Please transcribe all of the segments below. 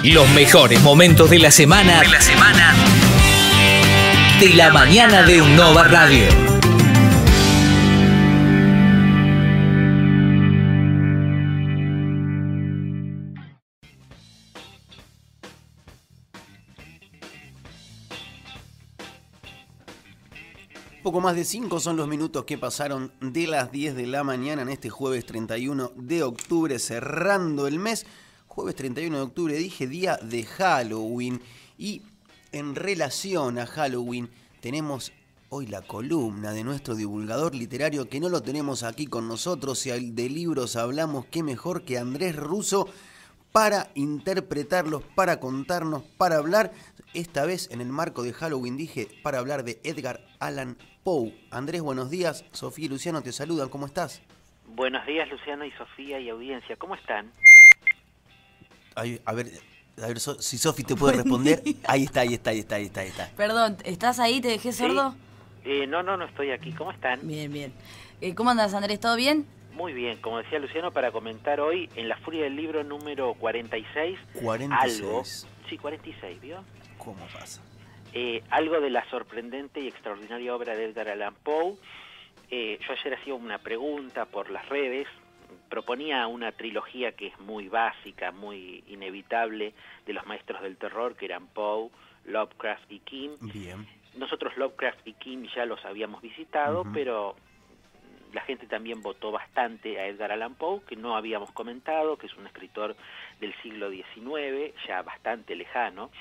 Los mejores momentos de la semana. De la mañana de Nova Radio. Poco más de 5 son los minutos que pasaron de las 10 de la mañana en este jueves 31 de octubre, cerrando el mes. Jueves 31 de octubre, dije día de Halloween. Y en relación a Halloween, tenemos hoy la columna de nuestro divulgador literario, que no lo tenemos aquí con nosotros. Si de libros hablamos, qué mejor que Andrés Russo para interpretarlos, para contarnos, para hablar. Esta vez, en el marco de Halloween, dije, para hablar de Edgar Allan Poe. Andrés, buenos días. Sofía y Luciano te saludan. ¿Cómo estás? Buenos días, Luciano y Sofía y audiencia. ¿Cómo están? Ay, a ver si Sofi te puede responder. Ahí está. Perdón, ¿estás ahí? ¿Te dejé sordo? No estoy aquí. ¿Cómo están? Bien. ¿Cómo andas, Andrés? ¿Todo bien? Muy bien, como decía Luciano, para comentar hoy en La Furia del Libro número 46. 46. Algo. Sí, 46, ¿vio? ¿Cómo pasa? Algo de la sorprendente y extraordinaria obra de Edgar Allan Poe. Yo ayer hacía una pregunta por las redes. Proponía una trilogía que es muy básica, muy inevitable, de los maestros del terror, que eran Poe, Lovecraft y King. Bien. Nosotros Lovecraft y King ya los habíamos visitado, pero la gente también votó bastante a Edgar Allan Poe, que no habíamos comentado, que es un escritor del siglo XIX, ya bastante lejano.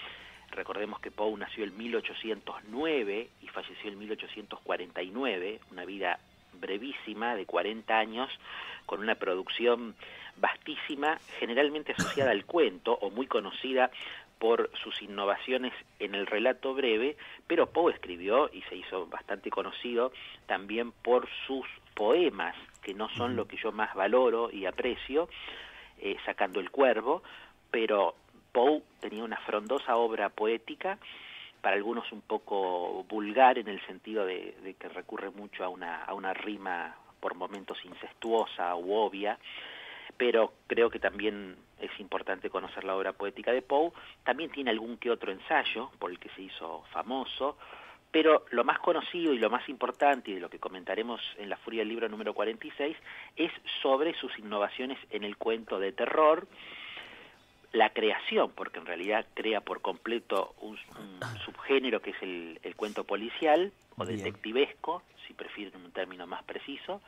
Recordemos que Poe nació en 1809 y falleció en 1849, una vida brevísima de 40 años, con una producción vastísima, generalmente asociada al cuento o muy conocida por sus innovaciones en el relato breve, pero Poe escribió y se hizo bastante conocido también por sus poemas, que no son lo que yo más valoro y aprecio, sacando El Cuervo, pero Poe tenía una frondosa obra poética, para algunos un poco vulgar en el sentido de que recurre mucho a una rima por momentos incestuosa u obvia, pero creo que también es importante conocer la obra poética de Poe. También tiene algún que otro ensayo por el que se hizo famoso, pero lo más conocido y lo más importante, y de lo que comentaremos en La Furia del Libro número 46, es sobre sus innovaciones en el cuento de terror, la creación, porque en realidad crea por completo un subgénero que es el cuento policial o detectivesco, si prefieren un término más preciso,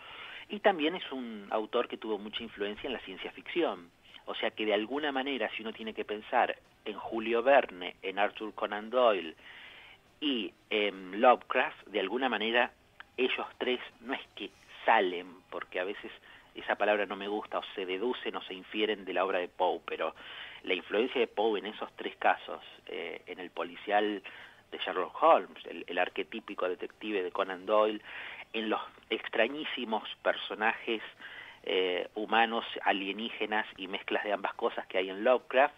y también es un autor que tuvo mucha influencia en la ciencia ficción. O sea que de alguna manera, si uno tiene que pensar en Julio Verne, en Arthur Conan Doyle y en Lovecraft, de alguna manera ellos tres no es que salen, porque a veces esa palabra no me gusta, o se deducen o se infieren de la obra de Poe, pero la influencia de Poe en esos tres casos, en el policial de Sherlock Holmes, el arquetípico detective de Conan Doyle, en los extrañísimos personajes humanos, alienígenas y mezclas de ambas cosas que hay en Lovecraft,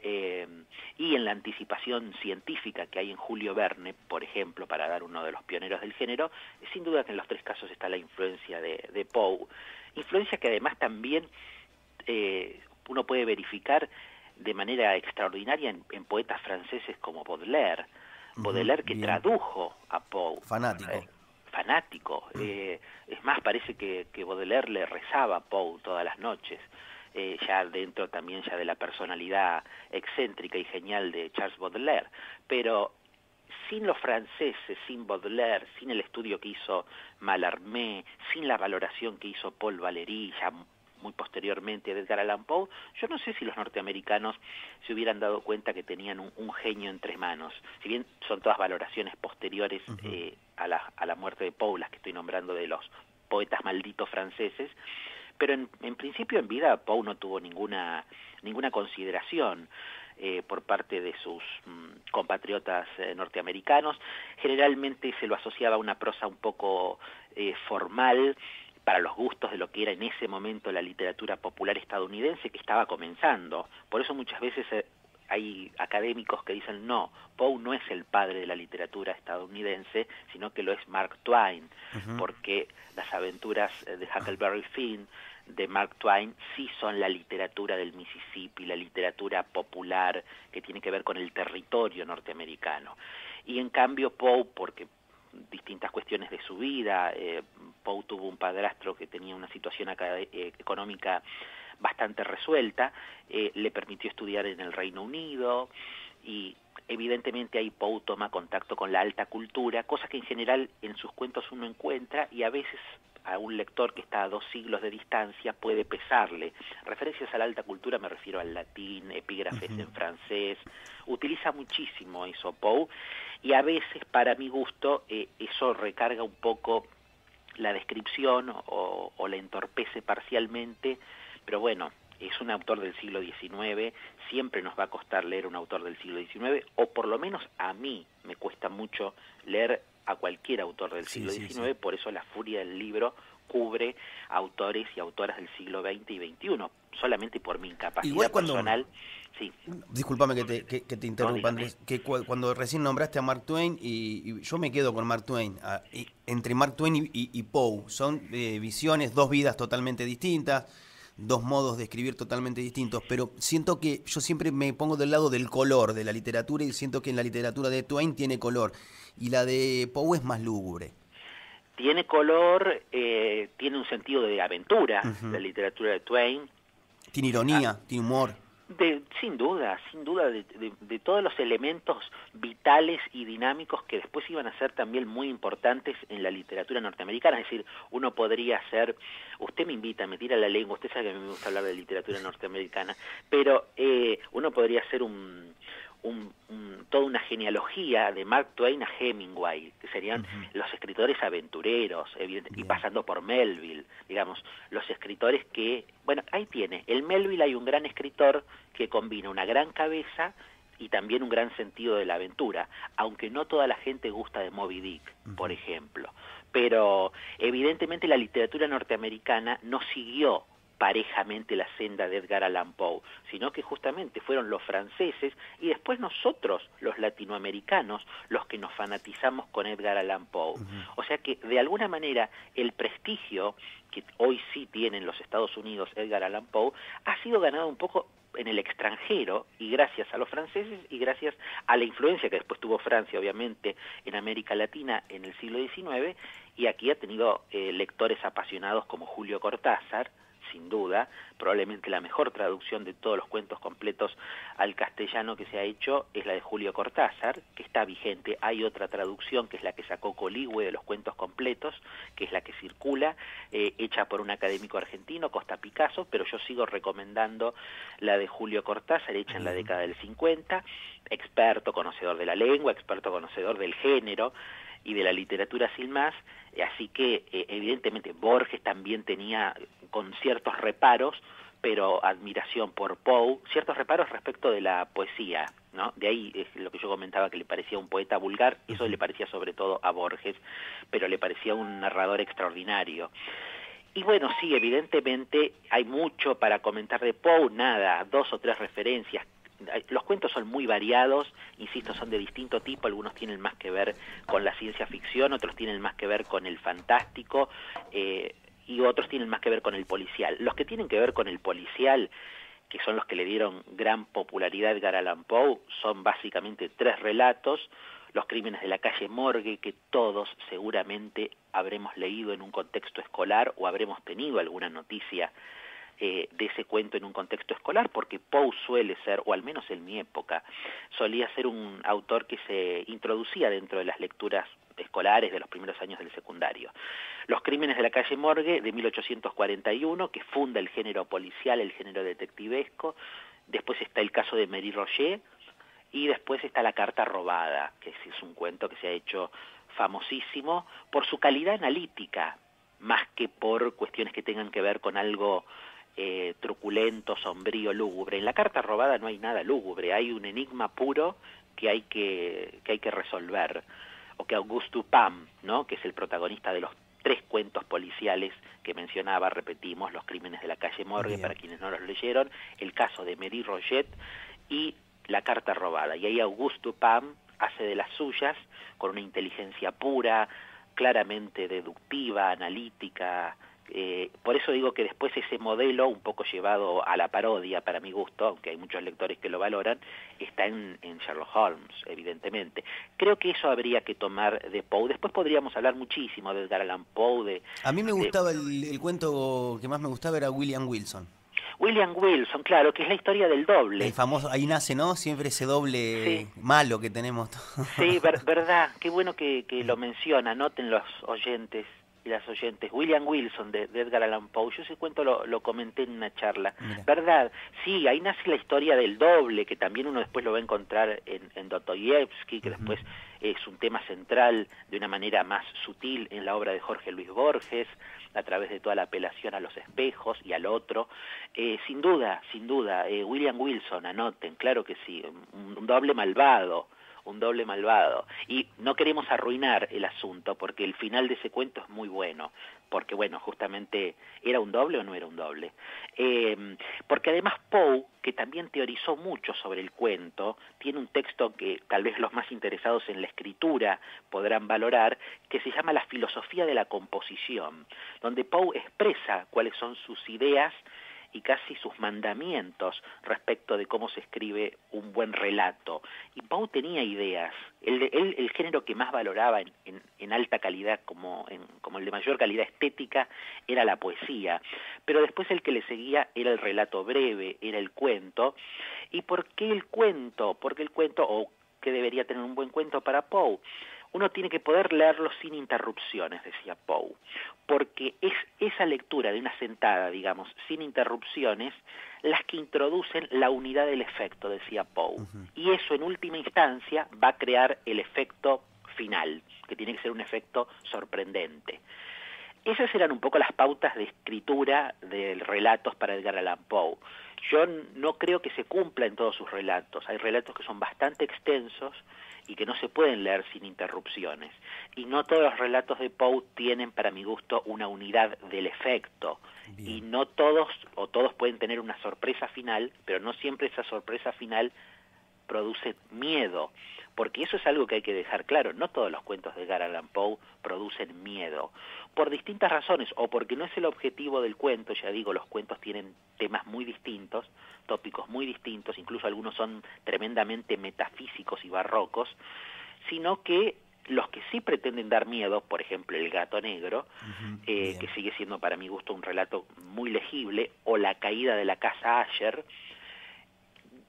y en la anticipación científica que hay en Julio Verne, por ejemplo, para dar uno de los pioneros del género, sin duda que en los tres casos está la influencia de Poe. Influencia que además también uno puede verificar de manera extraordinaria en poetas franceses como Baudelaire. Baudelaire que tradujo a Poe. Fanático. Es más, parece que Baudelaire le rezaba a Poe todas las noches. Ya dentro también ya de la personalidad excéntrica y genial de Charles Baudelaire. Pero sin los franceses, sin Baudelaire, sin el estudio que hizo Mallarmé, sin la valoración que hizo Paul Valéry, ya muy posteriormente de Edgar Allan Poe, yo no sé si los norteamericanos se hubieran dado cuenta que tenían un genio entre manos. Si bien son todas valoraciones posteriores a la muerte de Poe, las que estoy nombrando de los poetas malditos franceses, pero en principio en vida Poe no tuvo ninguna consideración por parte de sus compatriotas norteamericanos. Generalmente se lo asociaba a una prosa un poco formal, para los gustos de lo que era en ese momento la literatura popular estadounidense, que estaba comenzando. Por eso muchas veces hay académicos que dicen no, Poe no es el padre de la literatura estadounidense, sino que lo es Mark Twain, porque las aventuras de Huckleberry Finn, de Mark Twain, sí son la literatura del Mississippi, literatura popular que tiene que ver con el territorio norteamericano. Y en cambio Poe, porque distintas cuestiones de su vida, Poe tuvo un padrastro que tenía una situación económica bastante resuelta, le permitió estudiar en el Reino Unido, y evidentemente ahí Poe toma contacto con la alta cultura, cosa que en general en sus cuentos uno encuentra, y a veces a un lector que está a 2 siglos de distancia puede pesarle. Referencias a la alta cultura me refiero al latín, epígrafes en francés, utiliza muchísimo eso Poe, y a veces para mi gusto eso recarga un poco la descripción o la entorpece parcialmente, pero bueno, es un autor del siglo XIX, siempre nos va a costar leer un autor del siglo XIX, o por lo menos a mí me cuesta mucho leer a cualquier autor del siglo XIX, por eso La furia del libro cubre autores y autoras del siglo XX y XXI, solamente por mi incapacidad personal. Sí. Discúlpame que te interrumpa, Andrés, que cuando recién nombraste a Mark Twain, y yo me quedo con Mark Twain, entre Mark Twain y Poe, son visiones, 2 vidas totalmente distintas, 2 modos de escribir totalmente distintos, pero siento que yo siempre me pongo del lado del color de la literatura, y siento que en la literatura de Twain tiene color, y la de Poe es más lúgubre. Tiene color, tiene un sentido de aventura, la literatura de Twain. Tiene ironía, tiene humor. Sin duda, de todos los elementos vitales y dinámicos que después iban a ser también muy importantes en la literatura norteamericana. Es decir, uno podría hacer, usted me invita, me tira la lengua, usted sabe que a mí me gusta hablar de literatura norteamericana, pero uno podría hacer toda una genealogía de Mark Twain a Hemingway, que serían los escritores aventureros, y pasando por Melville, digamos, los escritores que, bueno, ahí tiene, el Melville hay un gran escritor que combina una gran cabeza y también un gran sentido de la aventura, aunque no toda la gente gusta de Moby Dick, por ejemplo, pero evidentemente la literatura norteamericana no siguió parejamente la senda de Edgar Allan Poe, sino que justamente fueron los franceses y después nosotros, los latinoamericanos, los que nos fanatizamos con Edgar Allan Poe. O sea que, de alguna manera, el prestigio que hoy sí tiene en los Estados Unidos Edgar Allan Poe ha sido ganado un poco en el extranjero, y gracias a los franceses y gracias a la influencia que después tuvo Francia, obviamente, en América Latina en el siglo XIX, y aquí ha tenido lectores apasionados como Julio Cortázar, sin duda, probablemente la mejor traducción de todos los cuentos completos al castellano que se ha hecho es la de Julio Cortázar, que está vigente. Hay otra traducción que es la que sacó Coligüe de los cuentos completos, que es la que circula, hecha por un académico argentino, Costa Picasso, pero yo sigo recomendando la de Julio Cortázar, hecha en la década del 50, experto conocedor de la lengua, experto conocedor del género y de la literatura sin más, así que evidentemente Borges también tenía con ciertos reparos, pero admiración por Poe, ciertos reparos respecto de la poesía, ¿no? De ahí es lo que yo comentaba, que le parecía un poeta vulgar, eso le parecía sobre todo a Borges, pero le parecía un narrador extraordinario. Y bueno, sí, evidentemente hay mucho para comentar de Poe, nada, 2 o 3 referencias. Los cuentos son muy variados, insisto, son de distinto tipo, algunos tienen más que ver con la ciencia ficción, otros tienen más que ver con el fantástico, y otros tienen más que ver con el policial. Los que tienen que ver con el policial, que son los que le dieron gran popularidad a Edgar Allan Poe, son básicamente 3 relatos: Los crímenes de la calle Morgue, que todos seguramente habremos leído en un contexto escolar o habremos tenido alguna noticia de ese cuento en un contexto escolar, porque Poe suele ser, o al menos en mi época, solía ser un autor que se introducía dentro de las lecturas escolares de los primeros años del secundario. Los crímenes de la calle Morgue, de 1841, que funda el género policial, el género detectivesco. Después está el caso de Mary Roget, y después está La carta robada, que es un cuento que se ha hecho famosísimo por su calidad analítica, más que por cuestiones que tengan que ver con algo truculento, sombrío, lúgubre. En La carta robada no hay nada lúgubre, hay un enigma puro que hay que resolver, o que Auguste Dupin, ¿no?, que es el protagonista de los 3 cuentos policiales que mencionaba, repetimos, Los crímenes de la calle Morgue, para quienes no los leyeron, el caso de Mary Roget y La carta robada. Y ahí Auguste Dupin hace de las suyas, con una inteligencia pura, claramente deductiva, analítica, Por eso digo que después ese modelo, un poco llevado a la parodia para mi gusto, aunque hay muchos lectores que lo valoran, está en Sherlock Holmes, evidentemente. Creo que eso habría que tomar de Poe. Después podríamos hablar muchísimo de Edgar Allan Poe. A mí me gustaba el cuento que más me gustaba era William Wilson. William Wilson, claro, que es la historia del doble. El famoso, ahí nace, ¿no? Siempre ese doble malo que tenemos. Sí, verdad, qué bueno que lo menciona, noten los oyentes y las oyentes. William Wilson de Edgar Allan Poe, yo ese cuento lo comenté en una charla. Mira. ¿Verdad? Sí, ahí nace la historia del doble, que también uno después lo va a encontrar en Dostoyevsky, que después es un tema central de una manera más sutil en la obra de Jorge Luis Borges, a través de toda la apelación a los espejos y al otro. Sin duda, William Wilson, anoten, claro que sí, un doble malvado. Y no queremos arruinar el asunto, porque el final de ese cuento es muy bueno, porque bueno, justamente, ¿era un doble o no era un doble? Porque además Poe, que también teorizó mucho sobre el cuento, tiene un texto que tal vez los más interesados en la escritura podrán valorar, que se llama La filosofía de la composición, donde Poe expresa cuáles son sus ideas y casi sus mandamientos respecto de cómo se escribe un buen relato. Y Poe tenía ideas. El género que más valoraba en alta calidad, como el de mayor calidad estética, era la poesía. Pero después el que le seguía era el relato breve, era el cuento. ¿Y por qué el cuento? Porque el cuento, o que debería tener un buen cuento para Poe, uno tiene que poder leerlo sin interrupciones, decía Poe, porque es esa lectura de una sentada, digamos, sin interrupciones, las que introducen la unidad del efecto, decía Poe. Y eso, en última instancia, va a crear el efecto final, que tiene que ser un efecto sorprendente. Esas eran un poco las pautas de escritura de relatos para Edgar Allan Poe. Yo no creo que se cumpla en todos sus relatos. Hay relatos que son bastante extensos y que no se pueden leer sin interrupciones. Y no todos los relatos de Poe tienen, para mi gusto, una unidad del efecto. Bien. Y no todos, o todos pueden tener una sorpresa final, pero no siempre esa sorpresa final produce miedo, porque eso es algo que hay que dejar claro. No todos los cuentos de Edgar Allan Poe producen miedo, por distintas razones, o porque no es el objetivo del cuento. Ya digo, los cuentos tienen temas muy distintos, tópicos muy distintos, incluso algunos son tremendamente metafísicos y barrocos, sino que los que sí pretenden dar miedo, por ejemplo El gato negro, que sigue siendo para mi gusto un relato muy legible, o La caída de la casa Asher,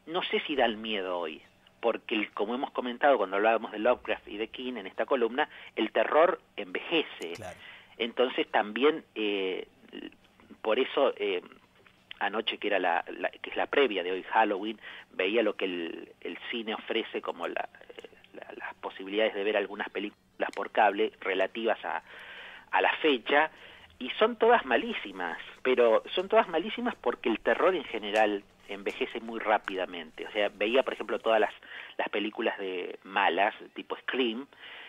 no sé si da el miedo hoy, porque como hemos comentado cuando hablábamos de Lovecraft y de King en esta columna, el terror envejece. Claro. Entonces también, por eso, anoche, que era que es la previa de hoy, Halloween, veía lo que el cine ofrece como las posibilidades de ver algunas películas por cable relativas a la fecha, y son todas malísimas, pero son todas malísimas porque el terror en general envejece muy rápidamente. O sea, veía, por ejemplo, todas las películas de malas, tipo Scream,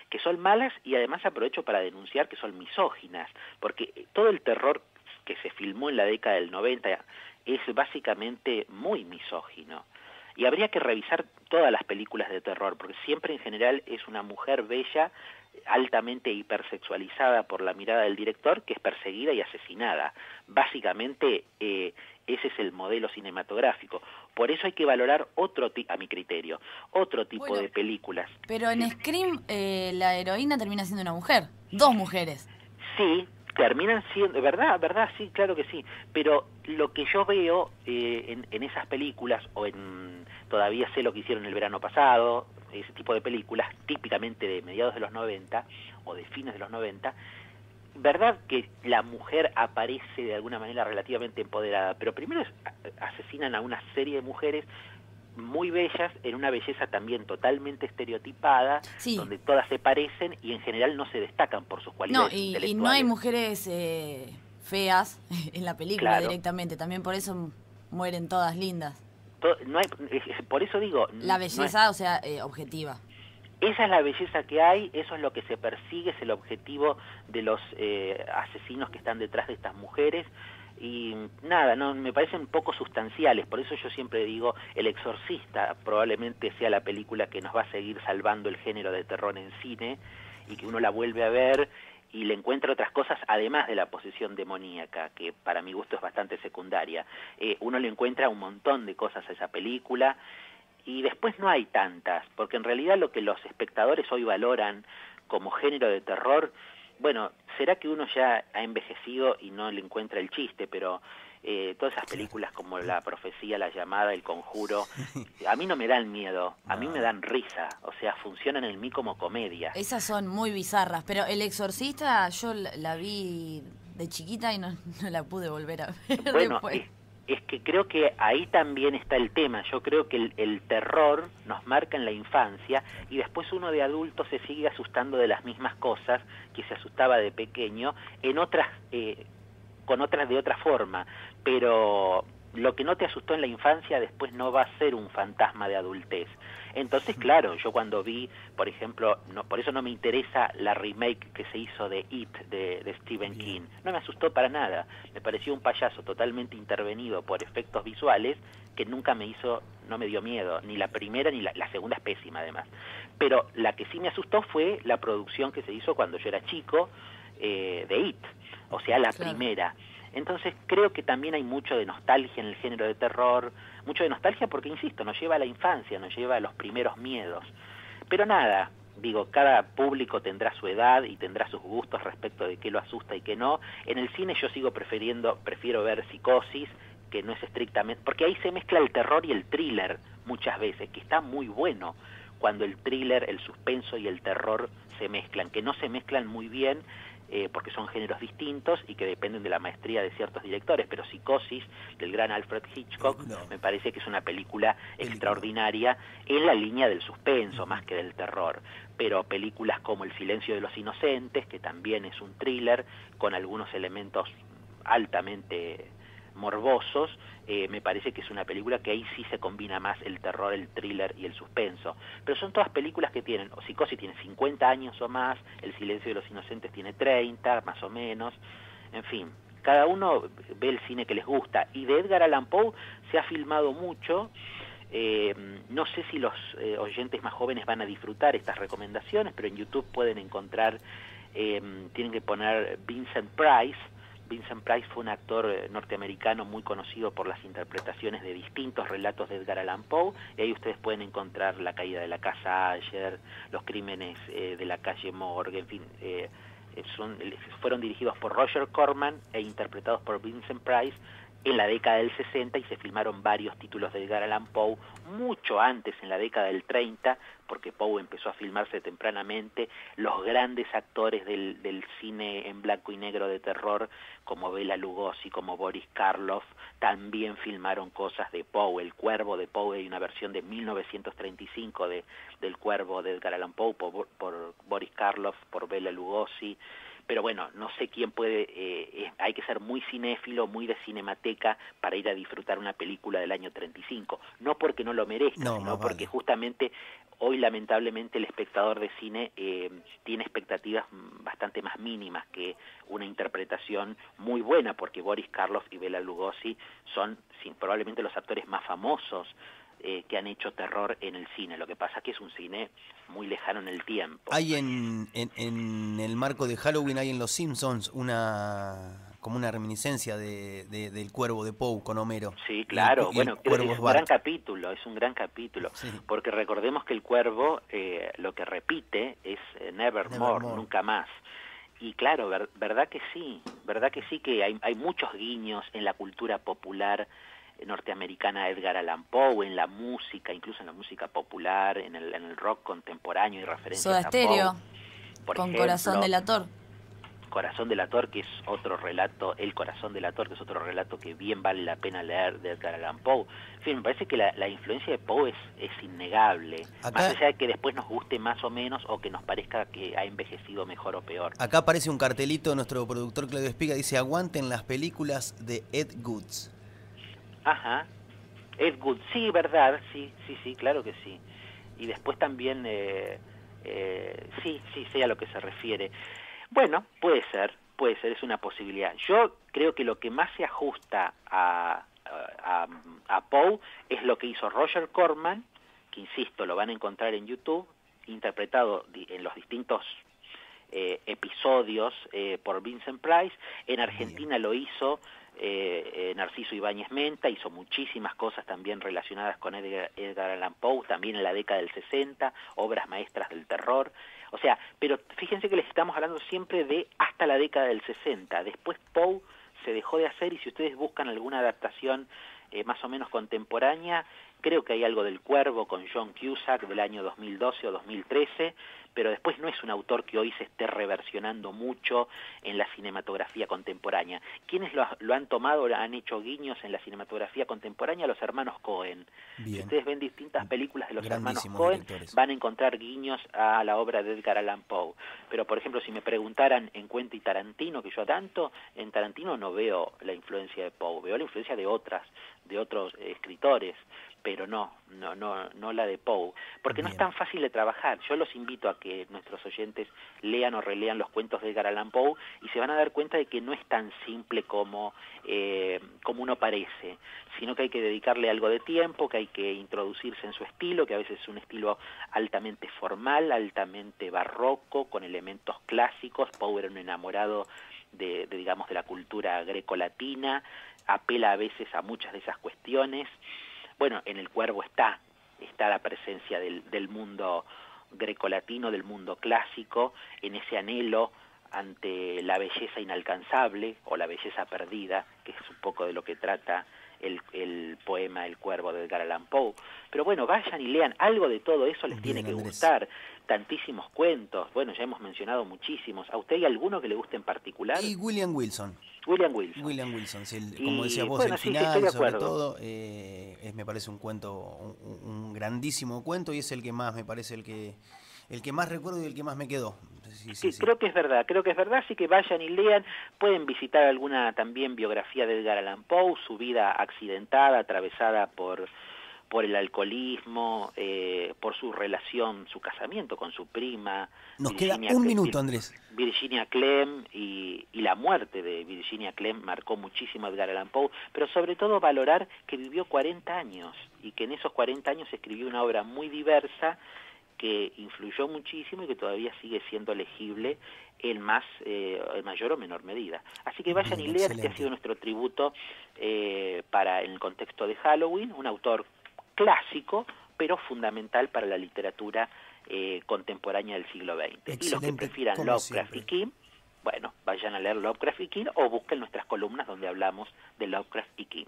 que son malas, y además aprovecho para denunciar que son misóginas, porque todo el terror que se filmó en la década del 90 es básicamente muy misógino. Y habría que revisar todas las películas de terror, porque siempre en general es una mujer bella, altamente hipersexualizada por la mirada del director, que es perseguida y asesinada. Básicamente ese es el modelo cinematográfico. Por eso hay que valorar a mi criterio, otro tipo de películas. Pero en Scream la heroína termina siendo una mujer, dos mujeres. Sí, terminan siendo, ¿verdad? Sí, claro que sí. Pero lo que yo veo en esas películas, o en Todavía sé lo que hicieron el verano pasado, ese tipo de películas, típicamente de mediados de los 90 o de fines de los 90, verdad que la mujer aparece de alguna manera relativamente empoderada, pero primero asesinan a una serie de mujeres muy bellas, en una belleza también totalmente estereotipada, sí, donde todas se parecen y en general no se destacan por sus cualidades intelectuales. Y no hay mujeres feas en la película, claro, directamente, también por eso mueren todas lindas. No hay, por eso digo... La belleza, o sea, objetiva. Esa es la belleza que hay, eso es lo que se persigue, es el objetivo de los asesinos que están detrás de estas mujeres. Y nada, no me parecen poco sustanciales, por eso yo siempre digo, El Exorcista probablemente sea la película que nos va a seguir salvando el género de terror en cine, y que uno la vuelve a ver y le encuentra otras cosas además de la posesión demoníaca, que para mi gusto es bastante secundaria. Uno le encuentra un montón de cosas a esa película, y después no hay tantas, porque en realidad lo que los espectadores hoy valoran como género de terror, bueno, será que uno ya ha envejecido y no le encuentra el chiste, pero todas esas películas como La Profecía, La Llamada, El Conjuro, a mí no me dan miedo, a mí me dan risa, o sea, funcionan en mí como comedia. Esas son muy bizarras, pero El Exorcista yo la vi de chiquita y no la pude volver a ver Bueno, después. Es que creo que ahí también está el tema. Yo creo que el terror nos marca en la infancia y después uno de adulto se sigue asustando de las mismas cosas que se asustaba de pequeño, en otras, con otras de otra forma, pero lo que no te asustó en la infancia después no va a ser un fantasma de adultez. Entonces, claro, yo cuando vi, por ejemplo, por eso no me interesa la remake que se hizo de It, de Stephen King. No me asustó para nada. Me pareció un payaso totalmente intervenido por efectos visuales que nunca no me dio miedo, ni la primera ni la segunda es pésima además. Pero la que sí me asustó fue la producción que se hizo cuando yo era chico, de It, o sea, la primera. Entonces creo que también hay mucho de nostalgia en el género de terror, mucho de nostalgia porque, insisto, nos lleva a la infancia, nos lleva a los primeros miedos. Pero nada, digo, cada público tendrá su edad y tendrá sus gustos respecto de qué lo asusta y qué no. En el cine yo prefiero ver Psicosis, que no es estrictamente, porque ahí se mezcla el terror y el thriller muchas veces, que está muy bueno cuando el thriller, el suspenso y el terror se mezclan, que no se mezclan muy bien, porque son géneros distintos y que dependen de la maestría de ciertos directores, pero Psicosis, del gran Alfred Hitchcock, me parece que es una película extraordinaria en la línea del suspenso, más que del terror. Pero películas como El Silencio de los Inocentes, que también es un thriller, con algunos elementos altamente morbosos, me parece que es una película que ahí sí se combina más el terror, el thriller y el suspenso. Pero son todas películas que tienen, o Psicosis tiene 50 años o más, El Silencio de los Inocentes tiene 30, más o menos, en fin, cada uno ve el cine que les gusta. Y de Edgar Allan Poe se ha filmado mucho. No sé si los oyentes más jóvenes van a disfrutar estas recomendaciones, pero en YouTube pueden encontrar, tienen que poner Vincent Price. Vincent Price fue un actor norteamericano muy conocido por las interpretaciones de distintos relatos de Edgar Allan Poe, y ahí ustedes pueden encontrar La caída de la casa Asher, Los crímenes de la calle Morgue, en fin, fueron dirigidos por Roger Corman e interpretados por Vincent Price en la década del 60, y se filmaron varios títulos de Edgar Allan Poe mucho antes, en la década del 30, porque Poe empezó a filmarse tempranamente. Los grandes actores del cine en blanco y negro de terror, como Bela Lugosi, como Boris Karloff, también filmaron cosas de Poe. El Cuervo de Poe, hay una versión de 1935 del Cuervo de Edgar Allan Poe por Boris Karloff, por Bela Lugosi. Pero bueno, no sé quién puede, hay que ser muy cinéfilo, muy de cinemateca para ir a disfrutar una película del año 35. No porque no lo merezca, sino porque justamente hoy lamentablemente el espectador de cine tiene expectativas bastante más mínimas que una interpretación muy buena, porque Boris Karloff y Bela Lugosi son probablemente los actores más famosos que han hecho terror en el cine. Lo que pasa es que es un cine muy lejano en el tiempo. Hay en el marco de Halloween, hay en Los Simpsons como una reminiscencia del Cuervo de Poe con Homero. Sí, claro, bueno, es un gran capítulo, sí. Porque recordemos que el Cuervo lo que repite es Nevermore, nunca más. Y claro, verdad que sí, que hay muchos guiños en la cultura popular norteamericana, Edgar Allan Poe, en la música, incluso en la música popular, en el rock contemporáneo, y referencias Soda a Stereo, Poe, con Corazón Delator. Corazón Delator, que es otro relato, El Corazón Delator, que es otro relato que bien vale la pena leer de Edgar Allan Poe. En fin, me parece que la influencia de Poe es innegable, más allá de que después nos guste más o menos, o que nos parezca que ha envejecido mejor o peor. Acá aparece un cartelito, nuestro productor Claudio Espiga dice: aguanten las películas de Ed Wood. Ajá, Ed Wood, sí, verdad, sí, claro que sí. Y después también, sí, sé a lo que se refiere. Bueno, puede ser, es una posibilidad. Yo creo que lo que más se ajusta a Poe es lo que hizo Roger Corman, que insisto, lo van a encontrar en YouTube, interpretado en los distintos episodios por Vincent Price. En Argentina lo hizo Narciso Ibáñez Menta, hizo muchísimas cosas también relacionadas con Edgar Allan Poe, también en la década del 60, obras maestras del terror. O sea, pero fíjense que les estamos hablando siempre de hasta la década del 60. Después Poe se dejó de hacer, y si ustedes buscan alguna adaptación más o menos contemporánea, creo que hay algo del Cuervo con John Cusack del año 2012 o 2013, pero después no es un autor que hoy se esté reversionando mucho en la cinematografía contemporánea. ¿Quiénes lo han tomado, han hecho guiños en la cinematografía contemporánea? Los hermanos Coen. Si ustedes ven distintas películas de los hermanos Coen, directores, van a encontrar guiños a la obra de Edgar Allan Poe. Pero, por ejemplo, si me preguntaran en Quentin Tarantino, que yo tanto, en Tarantino no veo la influencia de Poe, veo la influencia de otros escritores, pero no la de Poe, porque no es tan fácil de trabajar. Yo los invito a que nuestros oyentes lean o relean los cuentos de Edgar Allan Poe y se van a dar cuenta de que no es tan simple como uno parece, sino que hay que dedicarle algo de tiempo, que hay que introducirse en su estilo, que a veces es un estilo altamente formal, altamente barroco, con elementos clásicos. Poe era un enamorado de la cultura grecolatina, apela a veces a muchas de esas cuestiones. Bueno, en El Cuervo está la presencia del mundo grecolatino, del mundo clásico, en ese anhelo ante la belleza inalcanzable o la belleza perdida, que es un poco de lo que trata el poema El Cuervo de Edgar Allan Poe. Pero bueno, vayan y lean algo de todo eso, les tiene que gustar. Tantísimos cuentos, bueno, ya hemos mencionado muchísimos. ¿A usted hay alguno que le guste en particular? Y William Wilson, sí, como decías vos, el final, sobre todo, me parece un cuento, un grandísimo cuento, y es el que más, me parece, el que más recuerdo y el que más me quedó. Sí. Creo que es verdad, así que vayan y lean. Pueden visitar alguna también biografía de Edgar Allan Poe, su vida accidentada, atravesada por el alcoholismo, por su relación, su casamiento con su prima. Nos queda un minuto, Andrés. Virginia Clemm, y la muerte de Virginia Clemm marcó muchísimo a Edgar Allan Poe, pero sobre todo valorar que vivió 40 años y que en esos 40 años escribió una obra muy diversa que influyó muchísimo y que todavía sigue siendo legible en mayor o menor medida. Así que vayan y lean. Este ha sido nuestro tributo en el contexto de Halloween, un autor clásico, pero fundamental para la literatura contemporánea del siglo XX. Excelente. Y los que prefieran Lovecraft y King, bueno, vayan a leer Lovecraft y King o busquen nuestras columnas donde hablamos de Lovecraft y King.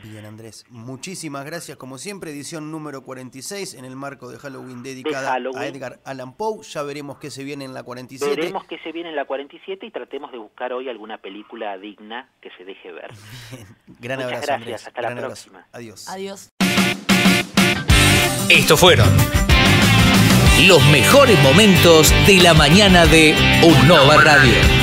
Bien, Andrés, muchísimas gracias. Como siempre, edición número 46 en el marco de Halloween, dedicada a Edgar Allan Poe. Ya veremos qué se viene en la 47. Veremos qué se viene en la 47 y tratemos de buscar hoy alguna película digna que se deje ver. Bien. Gran abrazo, gracias, Andrés. hasta la próxima. Adiós. Estos fueron los mejores momentos de la mañana de UNOVA Radio.